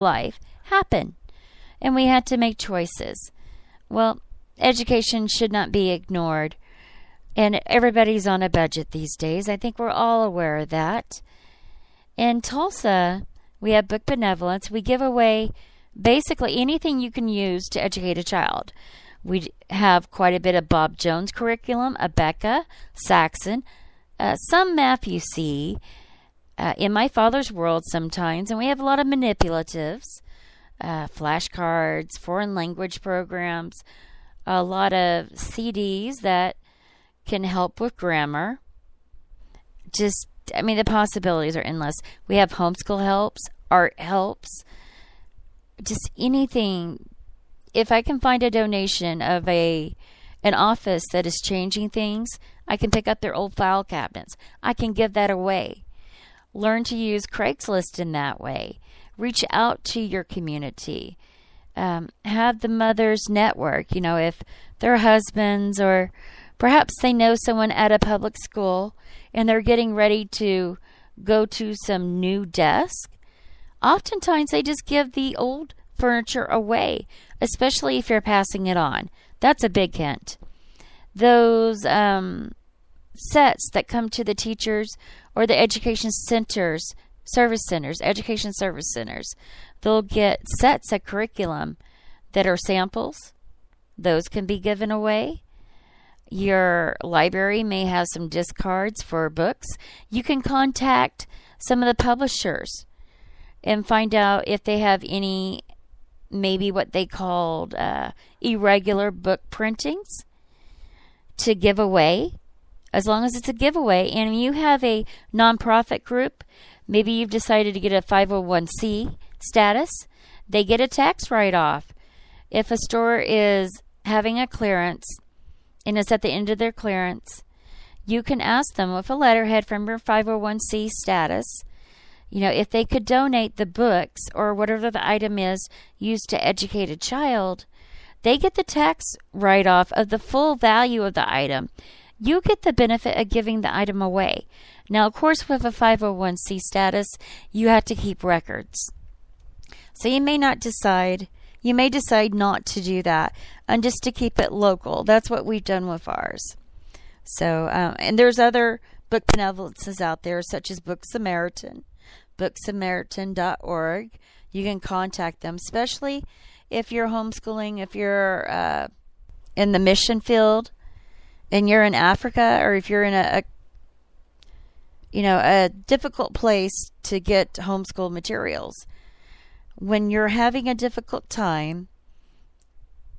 life happen, and we had to make choices. Well, education should not be ignored, and everybody's on a budget these days. I think we're all aware of that. In Tulsa, we have Book Benevolence. We give away basically anything you can use to educate a child. We have quite a bit of Bob Jones curriculum, Abeka, Saxon, some Matthew C., In My Father's World sometimes, and we have a lot of manipulatives, flashcards, foreign language programs, a lot of CDs that can help with grammar. The possibilities are endless. We have homeschool helps, art helps, just anything. If I can find a donation of an office that is changing things, I can pick up their old file cabinets. I can give that away. Learn to use Craigslist in that way. Reach out to your community. Have the mothers network. If their husbands or perhaps they know someone at a public school and they're getting ready to go to some new desk, oftentimes they just give the old furniture away, especially if you're passing it on. That's a big hint. Those sets that come to the teachers or the education centers, education service centers, they'll get sets of curriculum that are samples. Those can be given away. Your library may have some discards for books. You can contact some of the publishers and find out if they have any, maybe what they called irregular book printings to give away. As long as it's a giveaway, and you have a nonprofit group, maybe you've decided to get a 501c status, they get a tax write-off. If a store is having a clearance and it's at the end of their clearance, you can ask them with a letterhead from your 501c status, if they could donate the books or whatever the item is used to educate a child. They get the tax write-off of the full value of the item. You get the benefit of giving the item away. Now, of course, with a 501c status, you have to keep records. So you may decide not to do that, and just to keep it local. That's what we've done with ours. So, and there's other book benevolences out there, such as Book Samaritan, booksamaritan.org. You can contact them, especially if you're homeschooling, if you're in the mission field, and you're in Africa, or if you're in a difficult place to get homeschool materials. When you're having a difficult time,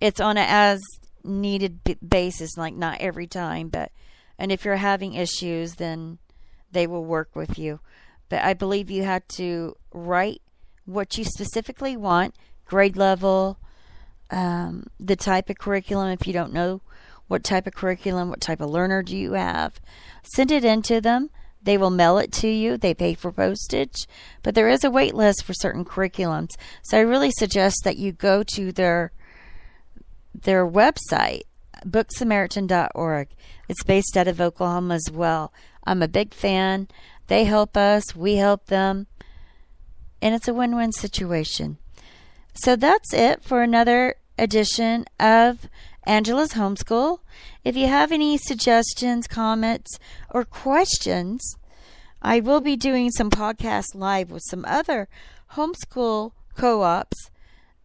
it's on an as-needed basis, like not every time, and if you're having issues, then they will work with you. But I believe you have to write what you specifically want, grade level, the type of curriculum. If you don't know what type of curriculum, what type of learner do you have, send it in to them. They will mail it to you. They pay for postage, but there is a wait list for certain curriculums. So I really suggest that you go to their website, booksamaritan.org. It's based out of Oklahoma as well. I'm a big fan. They help us, we help them, and it's a win-win situation. So that's it for another edition of Angela's Homeschool. If you have any suggestions, comments, or questions, I will be doing some podcasts live with some other homeschool co-ops.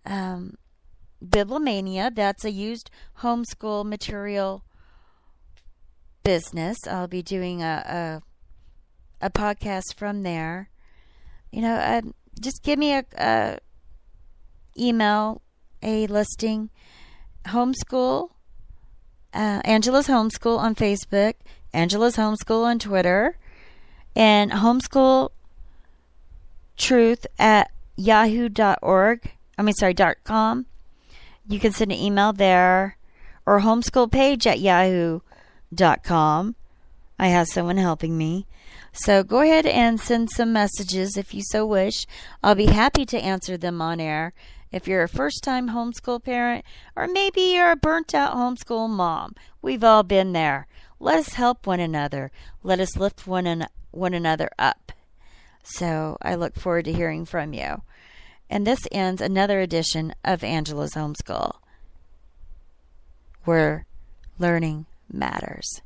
Bibliomania, that's a used homeschool material business. I'll be doing a podcast from there. Just give me a email, a listing. Homeschool, Angela's Homeschool on Facebook, Angela's Homeschool on Twitter, and homeschool truth at yahoo.com. You can send an email there, or homeschoolpage at yahoo.com. I have someone helping me. So go ahead and send some messages if you so wish. I'll be happy to answer them on air. If you're a first-time homeschool parent, or maybe you're a burnt-out homeschool mom, we've all been there. Let us help one another. Let us lift one another up. So I look forward to hearing from you. And this ends another edition of Angela's Homeschool, where learning matters.